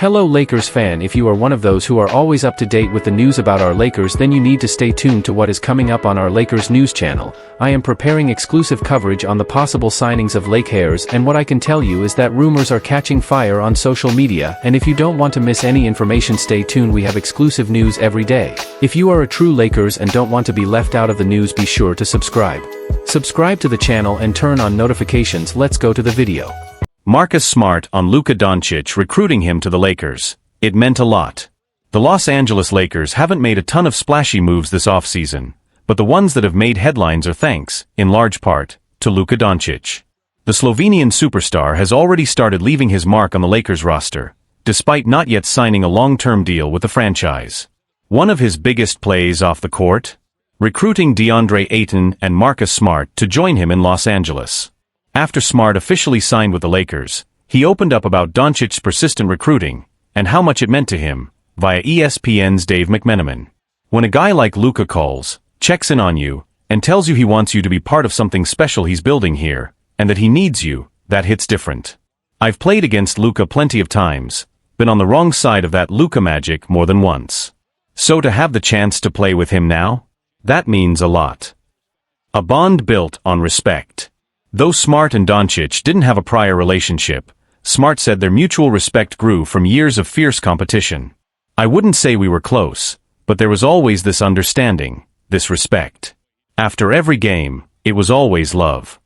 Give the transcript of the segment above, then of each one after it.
Hello Lakers fan, if you are one of those who are always up to date with the news about our Lakers, then you need to stay tuned to what is coming up on our Lakers news channel. I am preparing exclusive coverage on the possible signings of Lakers, and what I can tell you is that rumors are catching fire on social media, and if you don't want to miss any information, stay tuned. We have exclusive news every day. If you are a true Lakers and don't want to be left out of the news, be sure to subscribe. Subscribe to the channel and turn on notifications. Let's go to the video. Marcus Smart on Luka Doncic recruiting him to the Lakers. It meant a lot. The Los Angeles Lakers haven't made a ton of splashy moves this offseason, but the ones that have made headlines are thanks, in large part, to Luka Doncic. The Slovenian superstar has already started leaving his mark on the Lakers roster, despite not yet signing a long-term deal with the franchise. One of his biggest plays off the court? Recruiting DeAndre Ayton and Marcus Smart to join him in Los Angeles. After Smart officially signed with the Lakers, he opened up about Doncic's persistent recruiting, and how much it meant to him, via ESPN's Dave McMenamin. When a guy like Luka calls, checks in on you, and tells you he wants you to be part of something special he's building here, and that he needs you, that hits different. I've played against Luka plenty of times, been on the wrong side of that Luka magic more than once. So to have the chance to play with him now? That means a lot. A bond built on respect. Though Smart and Doncic didn't have a prior relationship, Smart said their mutual respect grew from years of fierce competition. I wouldn't say we were close, but there was always this understanding, this respect. After every game, it was always love.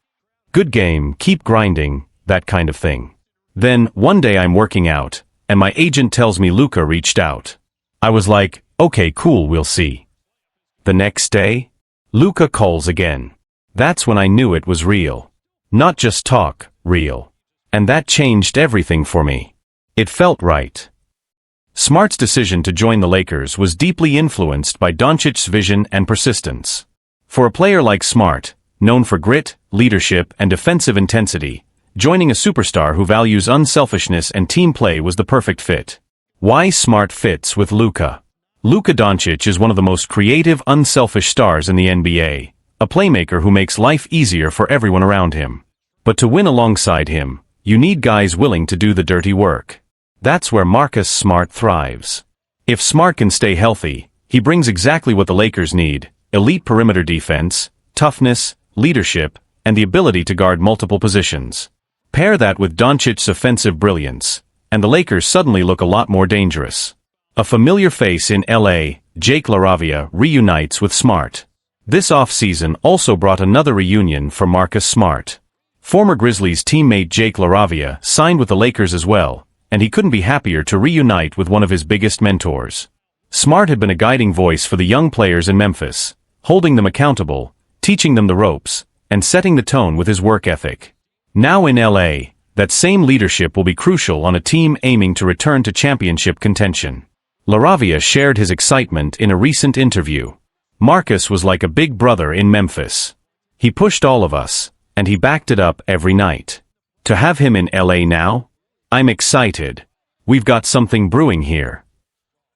Good game, keep grinding, that kind of thing. Then, one day I'm working out, and my agent tells me Luka reached out. I was like, okay, cool, we'll see. The next day, Luka calls again. That's when I knew it was real. Not just talk, real. And that changed everything for me. It felt right. Smart's decision to join the Lakers was deeply influenced by Doncic's vision and persistence. For a player like Smart, known for grit, leadership, and defensive intensity, joining a superstar who values unselfishness and team play was the perfect fit. Why Smart fits with Luka? Luka Doncic is one of the most creative, unselfish stars in the NBA. A playmaker who makes life easier for everyone around him. But to win alongside him, you need guys willing to do the dirty work. That's where Marcus Smart thrives. If Smart can stay healthy, he brings exactly what the Lakers need: elite perimeter defense, toughness, leadership, and the ability to guard multiple positions. Pair that with Doncic's offensive brilliance, and the Lakers suddenly look a lot more dangerous. A familiar face in LA, Jake LaRavia reunites with Smart. This offseason also brought another reunion for Marcus Smart. Former Grizzlies teammate Jake LaRavia signed with the Lakers as well, and he couldn't be happier to reunite with one of his biggest mentors. Smart had been a guiding voice for the young players in Memphis, holding them accountable, teaching them the ropes, and setting the tone with his work ethic. Now in LA, that same leadership will be crucial on a team aiming to return to championship contention. LaRavia shared his excitement in a recent interview. Marcus was like a big brother in Memphis. He pushed all of us, and he backed it up every night. To have him in LA now? I'm excited. We've got something brewing here.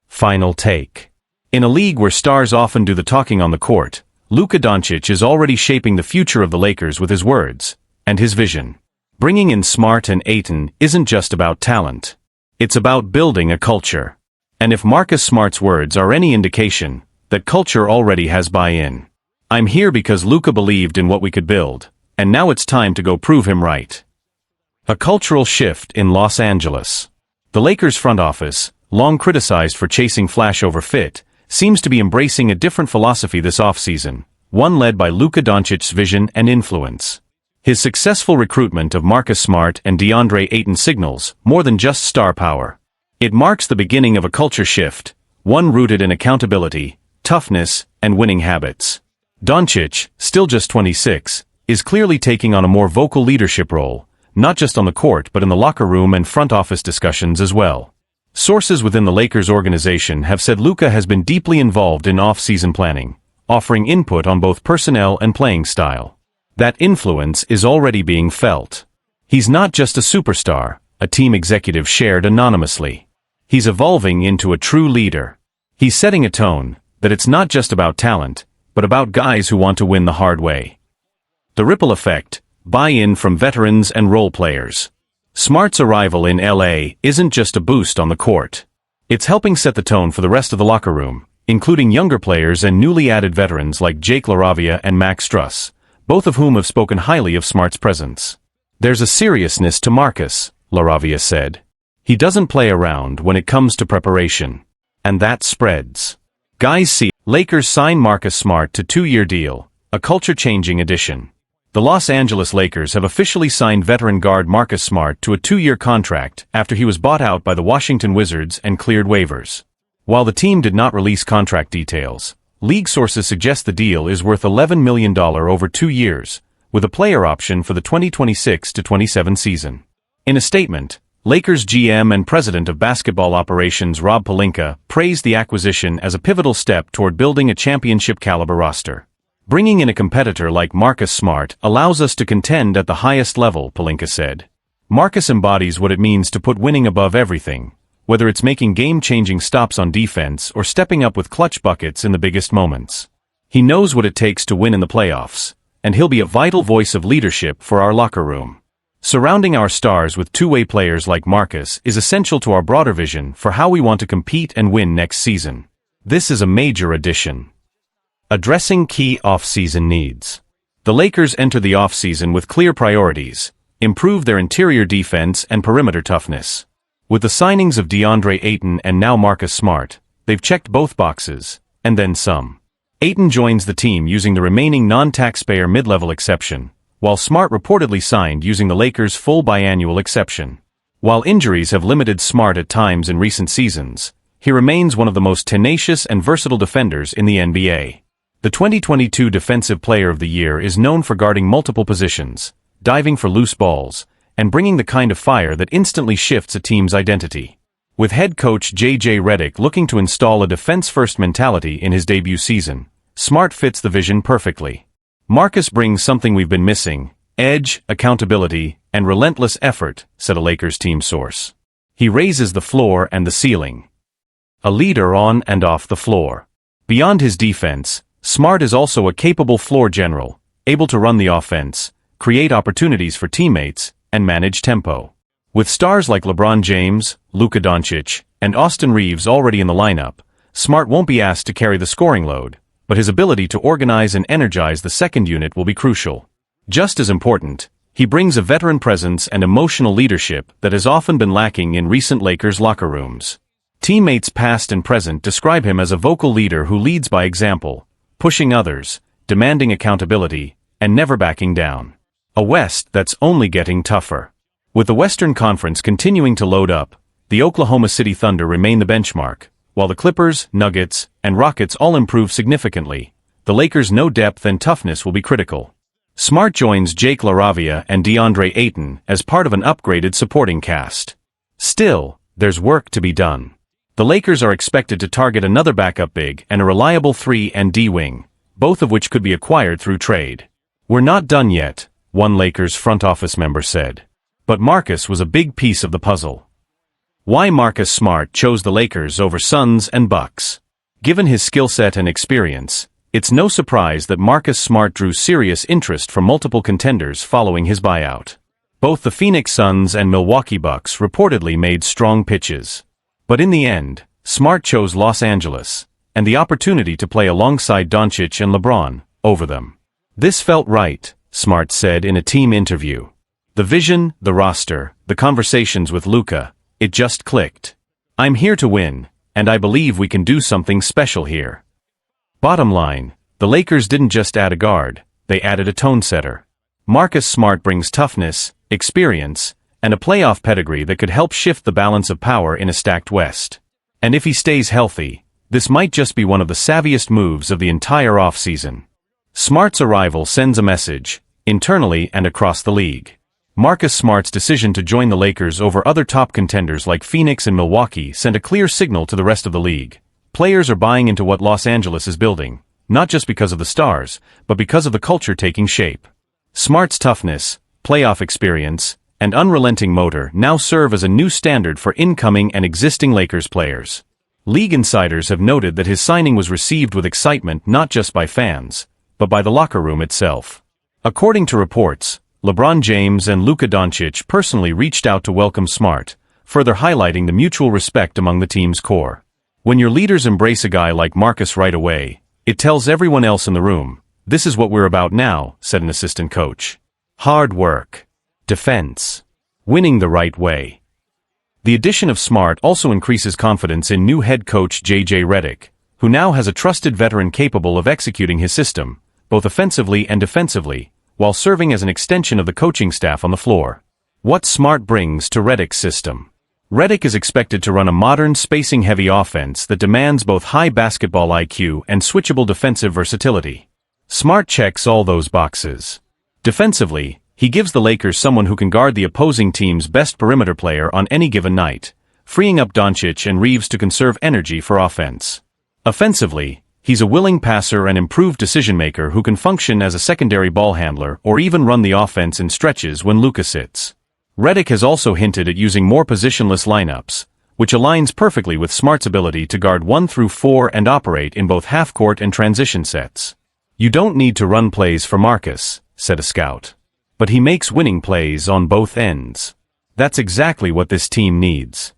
Final take. In a league where stars often do the talking on the court, Luka Doncic is already shaping the future of the Lakers with his words and his vision. Bringing in Smart and Ayton isn't just about talent. It's about building a culture. And if Marcus Smart's words are any indication, that culture already has buy-in. I'm here because Luka believed in what we could build, and now it's time to go prove him right. A cultural shift in Los Angeles. The Lakers front office, long criticized for chasing flash over fit, seems to be embracing a different philosophy this offseason, one led by Luka Doncic's vision and influence. His successful recruitment of Marcus Smart and DeAndre Ayton signals more than just star power. It marks the beginning of a culture shift, one rooted in accountability, toughness, and winning habits. Doncic, still just 26, is clearly taking on a more vocal leadership role, not just on the court but in the locker room and front office discussions as well. Sources within the Lakers organization have said Luka has been deeply involved in off-season planning, offering input on both personnel and playing style. That influence is already being felt. He's not just a superstar, a team executive shared anonymously. He's evolving into a true leader. He's setting a tone that it's not just about talent, but about guys who want to win the hard way. The ripple effect, buy-in from veterans and role players. Smart's arrival in LA isn't just a boost on the court. It's helping set the tone for the rest of the locker room, including younger players and newly added veterans like Jake LaRavia and Max Struss, both of whom have spoken highly of Smart's presence. "There's a seriousness to Marcus," LaRavia said. "He doesn't play around when it comes to preparation. And that spreads." Guys see, Lakers sign Marcus Smart to 2-year deal, a culture-changing addition. The Los Angeles Lakers have officially signed veteran guard Marcus Smart to a 2-year contract after he was bought out by the Washington Wizards and cleared waivers. While the team did not release contract details, league sources suggest the deal is worth $11 million over 2 years, with a player option for the 2026-27 season. In a statement, Lakers GM and President of Basketball Operations Rob Pelinka praised the acquisition as a pivotal step toward building a championship-caliber roster. "Bringing in a competitor like Marcus Smart allows us to contend at the highest level," Pelinka said. "Marcus embodies what it means to put winning above everything, whether it's making game-changing stops on defense or stepping up with clutch buckets in the biggest moments. He knows what it takes to win in the playoffs, and he'll be a vital voice of leadership for our locker room. Surrounding our stars with two-way players like Marcus is essential to our broader vision for how we want to compete and win next season. This is a major addition." Addressing key off-season needs. The Lakers enter the off-season with clear priorities: improve their interior defense and perimeter toughness. With the signings of DeAndre Ayton and now Marcus Smart, they've checked both boxes, and then some. Ayton joins the team using the remaining non-taxpayer mid-level exception, while Smart reportedly signed using the Lakers' full biannual exception. While injuries have limited Smart at times in recent seasons, he remains one of the most tenacious and versatile defenders in the NBA. The 2022 Defensive Player of the Year is known for guarding multiple positions, diving for loose balls, and bringing the kind of fire that instantly shifts a team's identity. With head coach J.J. Redick looking to install a defense-first mentality in his debut season, Smart fits the vision perfectly. "Marcus brings something we've been missing: edge, accountability, and relentless effort," said a Lakers team source. "He raises the floor and the ceiling. A leader on and off the floor." Beyond his defense, Smart is also a capable floor general, able to run the offense, create opportunities for teammates, and manage tempo. With stars like LeBron James, Luka Doncic, and Austin Reeves already in the lineup, Smart won't be asked to carry the scoring load, but his ability to organize and energize the second unit will be crucial. Just as important, he brings a veteran presence and emotional leadership that has often been lacking in recent Lakers locker rooms. Teammates past and present describe him as a vocal leader who leads by example, pushing others, demanding accountability, and never backing down. A West that's only getting tougher. With the Western Conference continuing to load up, the Oklahoma City Thunder remain the benchmark, while the Clippers, Nuggets, and Rockets all improve significantly. The Lakers' no depth and toughness will be critical. Smart joins Jake LaRavia and DeAndre Ayton as part of an upgraded supporting cast. Still, there's work to be done. The Lakers are expected to target another backup big and a reliable 3 and D wing, both of which could be acquired through trade. "We're not done yet," one Lakers front office member said. But Marcus was a big piece of the puzzle. Why Marcus Smart chose the Lakers over Suns and Bucks. Given his skill set and experience, it's no surprise that Marcus Smart drew serious interest from multiple contenders following his buyout. Both the Phoenix Suns and Milwaukee Bucks reportedly made strong pitches. But in the end, Smart chose Los Angeles, and the opportunity to play alongside Doncic and LeBron, over them. "This felt right," Smart said in a team interview. "The vision, the roster, the conversations with Luka, it just clicked. I'm here to win, and I believe we can do something special here." Bottom line, the Lakers didn't just add a guard, they added a tone setter. Marcus Smart brings toughness, experience, and a playoff pedigree that could help shift the balance of power in a stacked West. And if he stays healthy, this might just be one of the savviest moves of the entire offseason. Smart's arrival sends a message, internally and across the league. Marcus Smart's decision to join the Lakers over other top contenders like Phoenix and Milwaukee sent a clear signal to the rest of the league. Players are buying into what Los Angeles is building, not just because of the stars, but because of the culture taking shape. Smart's toughness, playoff experience, and unrelenting motor now serve as a new standard for incoming and existing Lakers players. League insiders have noted that his signing was received with excitement not just by fans, but by the locker room itself. According to reports, LeBron James and Luka Doncic personally reached out to welcome Smart, further highlighting the mutual respect among the team's core. When your leaders embrace a guy like Marcus right away, it tells everyone else in the room, "This is what we're about now," said an assistant coach. Hard work. Defense. Winning the right way. The addition of Smart also increases confidence in new head coach J.J. Redick, who now has a trusted veteran capable of executing his system, both offensively and defensively, while serving as an extension of the coaching staff on the floor. What Smart brings to Redick's system. Redick is expected to run a modern, spacing-heavy offense that demands both high basketball IQ and switchable defensive versatility. Smart checks all those boxes. Defensively, he gives the Lakers someone who can guard the opposing team's best perimeter player on any given night, freeing up Doncic and Reeves to conserve energy for offense. Offensively, he's a willing passer and improved decision-maker who can function as a secondary ball handler or even run the offense in stretches when Luka sits. Redick has also hinted at using more positionless lineups, which aligns perfectly with Smart's ability to guard 1 through 4 and operate in both half-court and transition sets. "You don't need to run plays for Marcus," said a scout. "But he makes winning plays on both ends. That's exactly what this team needs."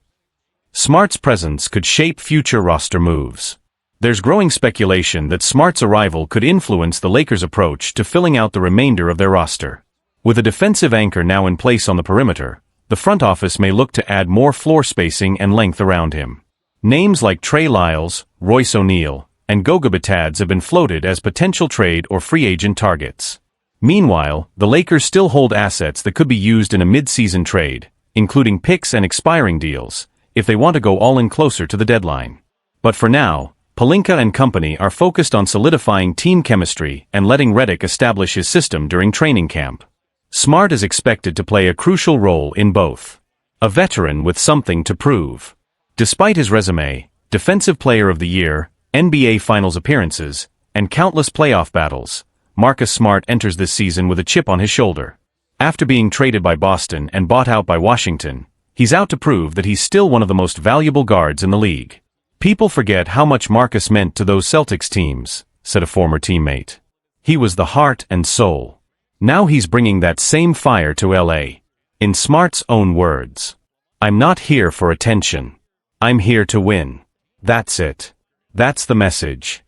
Smart's presence could shape future roster moves. There's growing speculation that Smart's arrival could influence the Lakers' approach to filling out the remainder of their roster. With a defensive anchor now in place on the perimeter, the front office may look to add more floor spacing and length around him. Names like Trey Lyles, Royce O'Neal, and Goga Bitadze have been floated as potential trade or free agent targets. Meanwhile, the Lakers still hold assets that could be used in a mid-season trade, including picks and expiring deals, if they want to go all in closer to the deadline. But for now, Pelinka and company are focused on solidifying team chemistry and letting Redick establish his system during training camp. Smart is expected to play a crucial role in both. A veteran with something to prove. Despite his resume, Defensive Player of the Year, NBA Finals appearances, and countless playoff battles, Marcus Smart enters this season with a chip on his shoulder. After being traded by Boston and bought out by Washington, he's out to prove that he's still one of the most valuable guards in the league. "People forget how much Marcus meant to those Celtics teams," said a former teammate. "He was the heart and soul. Now he's bringing that same fire to LA. In Smart's own words, "I'm not here for attention. I'm here to win." That's it. That's the message.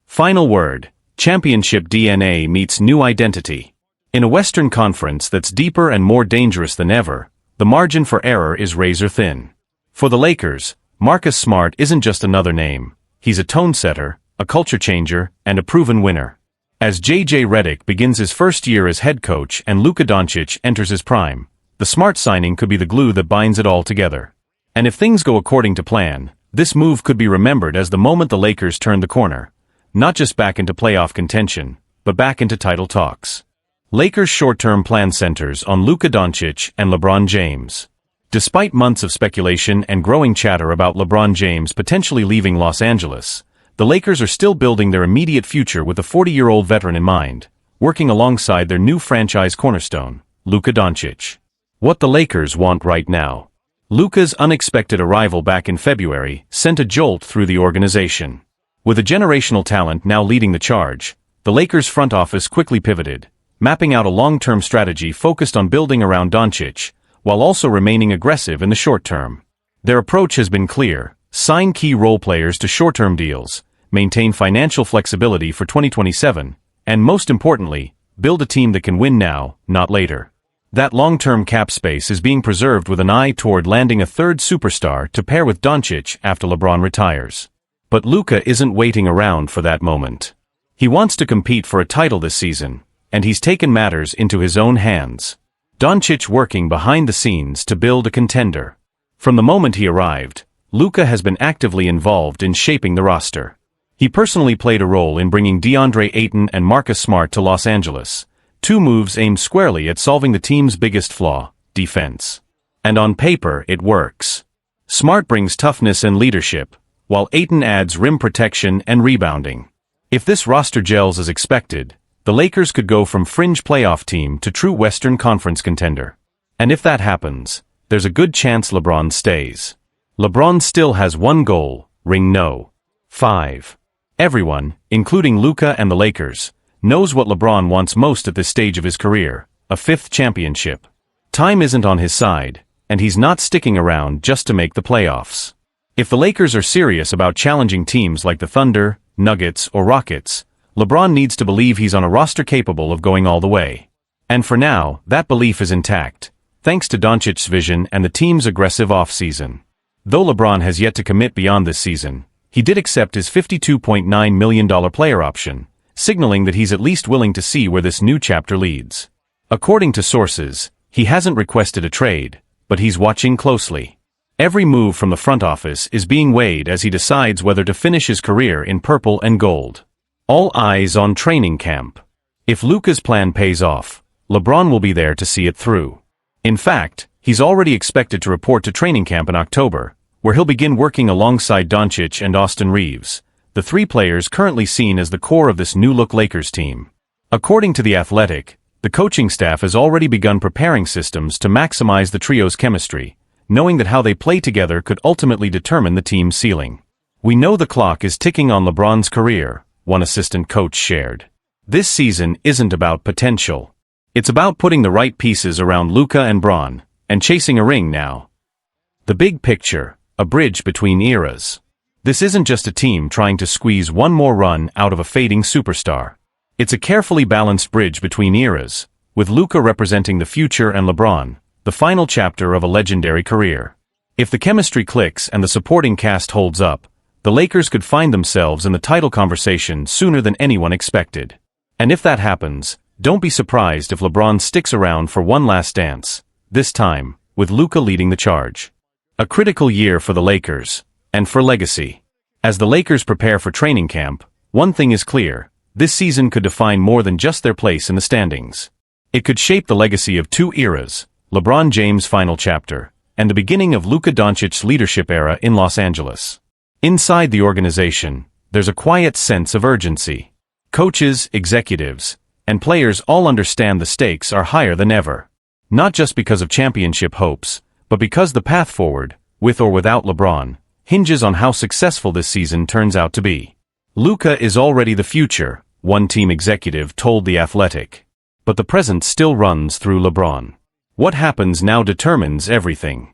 Final word. Championship DNA meets new identity. In a Western Conference that's deeper and more dangerous than ever, the margin for error is razor thin. For the Lakers, Marcus Smart isn't just another name. He's a tone setter, a culture changer, and a proven winner. As J.J. Redick begins his first year as head coach and Luka Doncic enters his prime, the Smart signing could be the glue that binds it all together. And if things go according to plan, this move could be remembered as the moment the Lakers turned the corner, not just back into playoff contention, but back into title talks. Lakers' short-term plan centers on Luka Doncic and LeBron James. Despite months of speculation and growing chatter about LeBron James potentially leaving Los Angeles, the Lakers are still building their immediate future with a 40-year-old veteran in mind, working alongside their new franchise cornerstone, Luka Doncic. What the Lakers want right now. Luka's unexpected arrival back in February sent a jolt through the organization. With a generational talent now leading the charge, the Lakers front office quickly pivoted, mapping out a long-term strategy focused on building around Doncic, while also remaining aggressive in the short term. Their approach has been clear: sign key role players to short-term deals, maintain financial flexibility for 2027, and most importantly, build a team that can win now, not later. That long-term cap space is being preserved with an eye toward landing a third superstar to pair with Doncic after LeBron retires. But Luka isn't waiting around for that moment. He wants to compete for a title this season, and he's taken matters into his own hands. Doncic working behind the scenes to build a contender. From the moment he arrived, Luka has been actively involved in shaping the roster. He personally played a role in bringing DeAndre Ayton and Marcus Smart to Los Angeles, two moves aimed squarely at solving the team's biggest flaw, defense. And on paper, it works. Smart brings toughness and leadership, while Ayton adds rim protection and rebounding. If this roster gels as expected, the Lakers could go from fringe playoff team to true Western Conference contender. And if that happens, there's a good chance LeBron stays. LeBron still has one goal: ring no. 5. Everyone, including Luka and the Lakers, knows what LeBron wants most at this stage of his career: a fifth championship. Time isn't on his side, and he's not sticking around just to make the playoffs. If the Lakers are serious about challenging teams like the Thunder, Nuggets, or Rockets, LeBron needs to believe he's on a roster capable of going all the way. And for now, that belief is intact, thanks to Doncic's vision and the team's aggressive offseason. Though LeBron has yet to commit beyond this season, he did accept his $52.9 million player option, signaling that he's at least willing to see where this new chapter leads. According to sources, he hasn't requested a trade, but he's watching closely. Every move from the front office is being weighed as he decides whether to finish his career in purple and gold. All eyes on training camp. If Luka's plan pays off, LeBron will be there to see it through. In fact, he's already expected to report to training camp in October, where he'll begin working alongside Doncic and Austin Reeves, the three players currently seen as the core of this new-look Lakers team. According to The Athletic, the coaching staff has already begun preparing systems to maximize the trio's chemistry, knowing that how they play together could ultimately determine the team's ceiling. "We know the clock is ticking on LeBron's career," one assistant coach shared. "This season isn't about potential. It's about putting the right pieces around Luka and Bron, and chasing a ring now." The big picture, a bridge between eras. This isn't just a team trying to squeeze one more run out of a fading superstar. It's a carefully balanced bridge between eras, with Luka representing the future and LeBron, the final chapter of a legendary career. If the chemistry clicks and the supporting cast holds up, the Lakers could find themselves in the title conversation sooner than anyone expected. And if that happens, don't be surprised if LeBron sticks around for one last dance, this time, with Luka leading the charge. A critical year for the Lakers, and for legacy. As the Lakers prepare for training camp, one thing is clear: this season could define more than just their place in the standings. It could shape the legacy of two eras, LeBron James' final chapter, and the beginning of Luka Doncic's leadership era in Los Angeles. Inside the organization, there's a quiet sense of urgency. Coaches, executives, and players all understand the stakes are higher than ever. Not just because of championship hopes, but because the path forward, with or without LeBron, hinges on how successful this season turns out to be. Luka is already the future, one team executive told The Athletic. But the present still runs through LeBron. What happens now determines everything.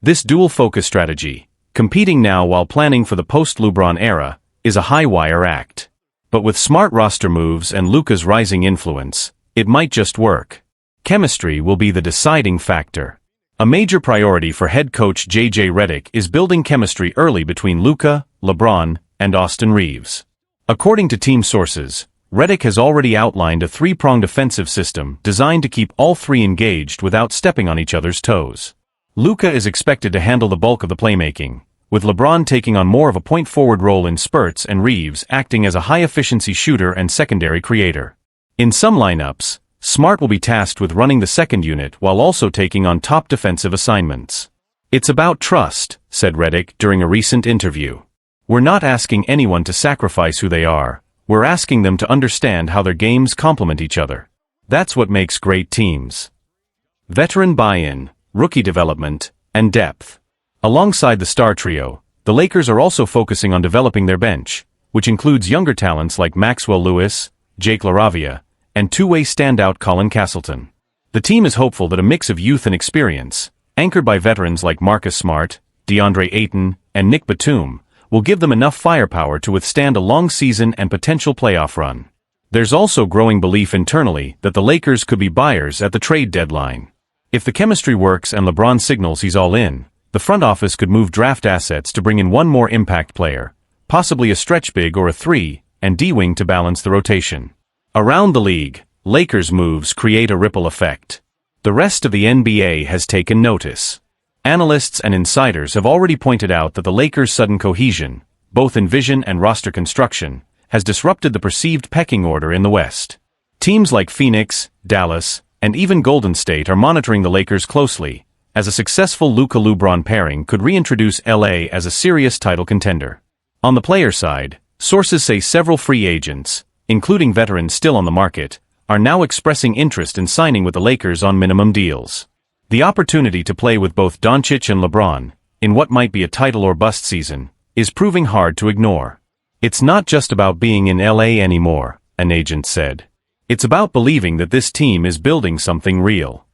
This dual-focus strategy, competing now while planning for the post-LeBron era, is a high-wire act. But with smart roster moves and Luka's rising influence, it might just work. Chemistry will be the deciding factor. A major priority for head coach J.J. Redick is building chemistry early between Luka, LeBron, and Austin Reeves. According to team sources, Redick has already outlined a three-pronged offensive system designed to keep all three engaged without stepping on each other's toes. Luka is expected to handle the bulk of the playmaking, with LeBron taking on more of a point-forward role in spurts and Reeves acting as a high-efficiency shooter and secondary creator. In some lineups, Smart will be tasked with running the second unit while also taking on top defensive assignments. "It's about trust," said Redick during a recent interview. "We're not asking anyone to sacrifice who they are. We're asking them to understand how their games complement each other. That's what makes great teams." Veteran buy-in, rookie development, and depth. Alongside the star trio, the Lakers are also focusing on developing their bench, which includes younger talents like Maxwell Lewis, Jake LaRavia, and two-way standout Colin Castleton. The team is hopeful that a mix of youth and experience, anchored by veterans like Marcus Smart, DeAndre Ayton, and Nick Batum, will give them enough firepower to withstand a long season and potential playoff run. There's also growing belief internally that the Lakers could be buyers at the trade deadline. If the chemistry works and LeBron signals he's all in, the front office could move draft assets to bring in one more impact player, possibly a stretch big or a 3, and D-wing to balance the rotation. Around the league, Lakers moves create a ripple effect. The rest of the NBA has taken notice. Analysts and insiders have already pointed out that the Lakers' sudden cohesion, both in vision and roster construction, has disrupted the perceived pecking order in the West. Teams like Phoenix, Dallas, and even Golden State are monitoring the Lakers closely, as a successful Luka-LeBron pairing could reintroduce LA as a serious title contender. On the player side, sources say several free agents, including veterans still on the market, are now expressing interest in signing with the Lakers on minimum deals. The opportunity to play with both Doncic and LeBron, in what might be a title or bust season, is proving hard to ignore. "It's not just about being in LA anymore," an agent said. It's about believing that this team is building something real.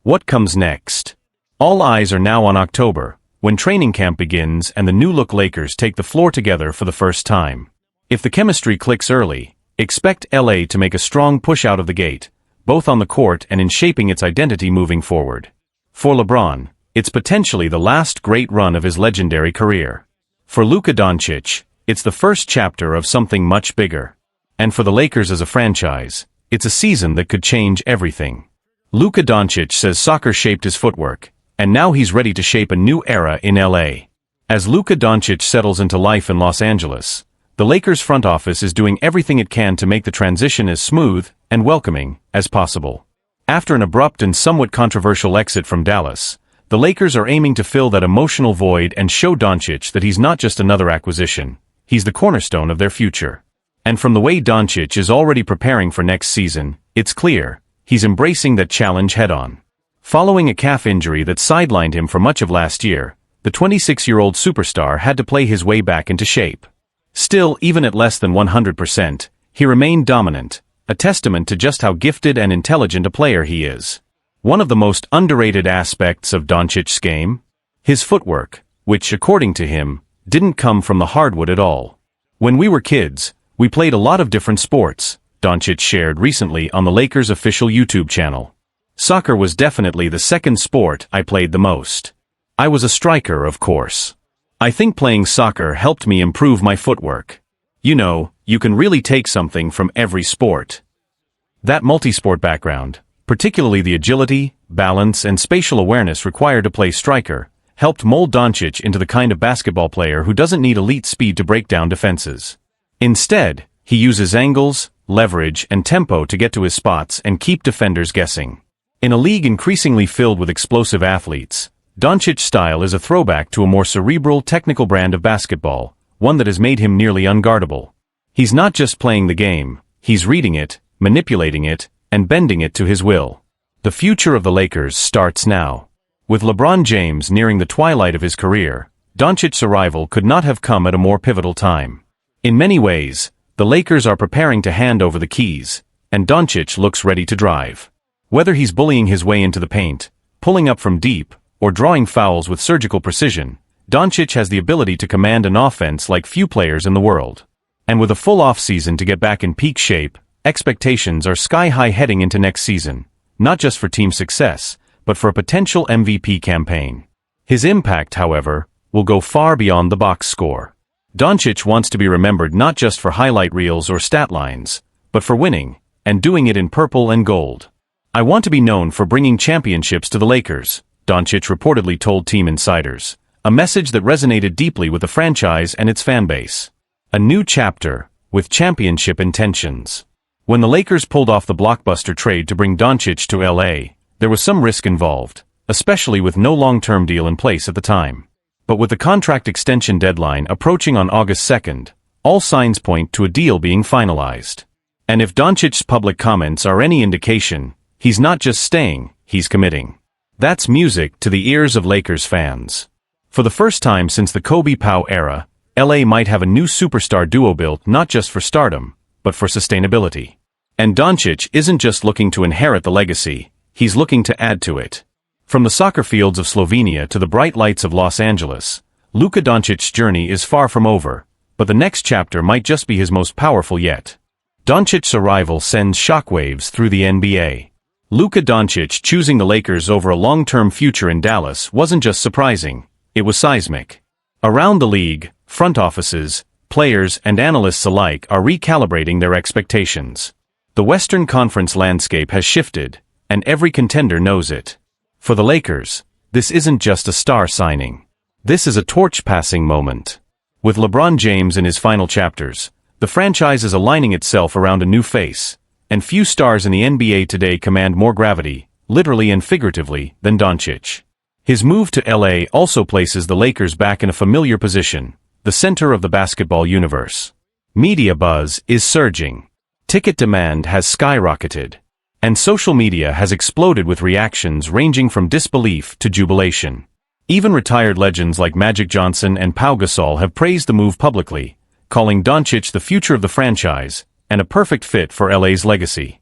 What comes next? All eyes are now on October, when training camp begins and the new-look Lakers take the floor together for the first time. If the chemistry clicks early, expect LA to make a strong push out of the gate, both on the court and in shaping its identity moving forward. For LeBron, it's potentially the last great run of his legendary career. For Luka Doncic, it's the first chapter of something much bigger. And for the Lakers as a franchise, it's a season that could change everything. Luka Doncic says soccer shaped his footwork, and now he's ready to shape a new era in LA. As Luka Doncic settles into life in Los Angeles, the Lakers front office is doing everything it can to make the transition as smooth and welcoming as possible. After an abrupt and somewhat controversial exit from Dallas, the Lakers are aiming to fill that emotional void and show Doncic that he's not just another acquisition, he's the cornerstone of their future. And from the way Doncic is already preparing for next season, it's clear, he's embracing that challenge head-on. Following a calf injury that sidelined him for much of last year, the 26-year-old superstar had to play his way back into shape. Still, even at less than 100%, he remained dominant, a testament to just how gifted and intelligent a player he is. One of the most underrated aspects of Doncic's game? His footwork, which, according to him, didn't come from the hardwood at all. When we were kids, we played a lot of different sports, Doncic shared recently on the Lakers' official YouTube channel. Soccer was definitely the second sport I played the most. I was a striker, of course. I think playing soccer helped me improve my footwork. You know, you can really take something from every sport. That multi-sport background, particularly the agility, balance, and spatial awareness required to play striker, helped mold Doncic into the kind of basketball player who doesn't need elite speed to break down defenses. Instead, he uses angles, leverage, and tempo to get to his spots and keep defenders guessing. In a league increasingly filled with explosive athletes, Doncic's style is a throwback to a more cerebral, technical brand of basketball, one that has made him nearly unguardable. He's not just playing the game, he's reading it, manipulating it, and bending it to his will. The future of the Lakers starts now. With LeBron James nearing the twilight of his career, Doncic's arrival could not have come at a more pivotal time. In many ways, the Lakers are preparing to hand over the keys, and Doncic looks ready to drive. Whether he's bullying his way into the paint, pulling up from deep, or drawing fouls with surgical precision, Doncic has the ability to command an offense like few players in the world. And with a full offseason to get back in peak shape, expectations are sky-high heading into next season, not just for team success, but for a potential MVP campaign. His impact, however, will go far beyond the box score. Doncic wants to be remembered not just for highlight reels or stat lines, but for winning, and doing it in purple and gold. "I want to be known for bringing championships to the Lakers," Doncic reportedly told team insiders, a message that resonated deeply with the franchise and its fan base. A new chapter, with championship intentions. When the Lakers pulled off the blockbuster trade to bring Doncic to LA, there was some risk involved, especially with no long-term deal in place at the time. But with the contract extension deadline approaching on August 2nd, all signs point to a deal being finalized. And if Doncic's public comments are any indication, he's not just staying, he's committing. That's music to the ears of Lakers fans. For the first time since the Kobe Pau era, LA might have a new superstar duo built not just for stardom, but for sustainability. And Doncic isn't just looking to inherit the legacy, he's looking to add to it. From the soccer fields of Slovenia to the bright lights of Los Angeles, Luka Doncic's journey is far from over, but the next chapter might just be his most powerful yet. Doncic's arrival sends shockwaves through the NBA. Luka Doncic choosing the Lakers over a long-term future in Dallas wasn't just surprising, it was seismic. Around the league, front offices, players, and analysts alike are recalibrating their expectations. The Western Conference landscape has shifted, and every contender knows it. For the Lakers, this isn't just a star signing. This is a torch-passing moment. With LeBron James in his final chapters, the franchise is aligning itself around a new face, and few stars in the NBA today command more gravity, literally and figuratively, than Doncic. His move to LA also places the Lakers back in a familiar position, the center of the basketball universe. Media buzz is surging. Ticket demand has skyrocketed. And social media has exploded with reactions ranging from disbelief to jubilation. Even retired legends like Magic Johnson and Pau Gasol have praised the move publicly, calling Doncic the future of the franchise, and a perfect fit for LA's legacy.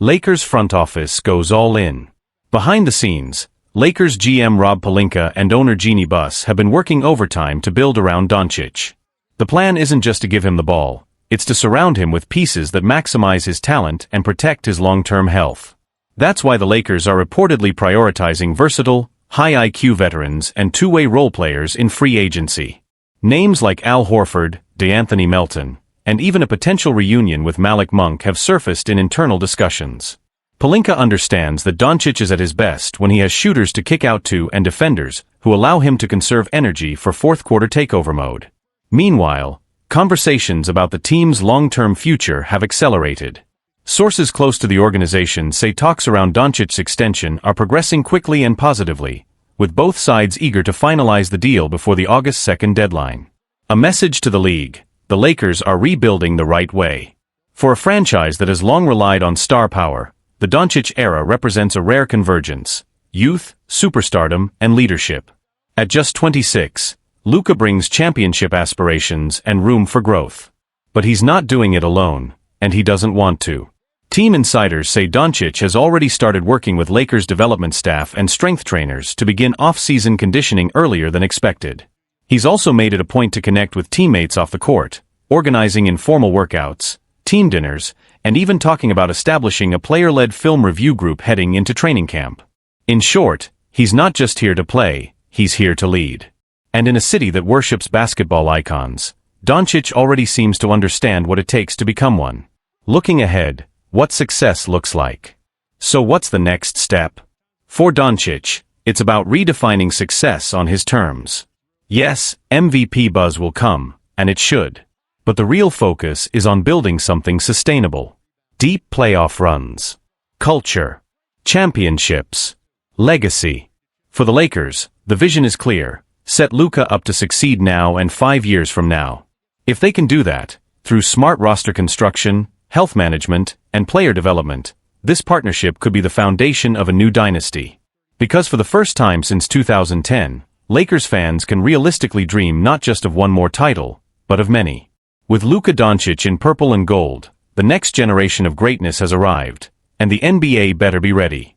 Lakers front office goes all in. Behind the scenes, Lakers GM Rob Pelinka and owner Jeannie Buss have been working overtime to build around Doncic. The plan isn't just to give him the ball, it's to surround him with pieces that maximize his talent and protect his long-term health. That's why the Lakers are reportedly prioritizing versatile, high IQ veterans and two-way role players in free agency. Names like Al Horford, DeAnthony Melton, and even a potential reunion with Malik Monk have surfaced in internal discussions. Pelinka understands that Doncic is at his best when he has shooters to kick out to and defenders who allow him to conserve energy for fourth-quarter takeover mode. Meanwhile, conversations about the team's long-term future have accelerated. Sources close to the organization say talks around Doncic's extension are progressing quickly and positively, with both sides eager to finalize the deal before the August 2nd deadline. A message to the league: the Lakers are rebuilding the right way. For a franchise that has long relied on star power, the Doncic era represents a rare convergence: youth, superstardom, and leadership. At just 26, Luka brings championship aspirations and room for growth. But he's not doing it alone, and he doesn't want to. Team insiders say Doncic has already started working with Lakers development staff and strength trainers to begin off-season conditioning earlier than expected. He's also made it a point to connect with teammates off the court, organizing informal workouts, team dinners, and even talking about establishing a player-led film review group heading into training camp. In short, he's not just here to play, he's here to lead. And in a city that worships basketball icons, Doncic already seems to understand what it takes to become one. Looking ahead, what success looks like. So what's the next step? For Doncic, it's about redefining success on his terms. Yes, MVP buzz will come, and it should. But the real focus is on building something sustainable. Deep playoff runs. Culture. Championships. Legacy. For the Lakers, the vision is clear: set Luka up to succeed now and 5 years from now. If they can do that, through smart roster construction, health management, and player development, this partnership could be the foundation of a new dynasty. Because for the first time since 2010, Lakers fans can realistically dream not just of one more title, but of many. With Luka Doncic in purple and gold, the next generation of greatness has arrived, and the NBA better be ready.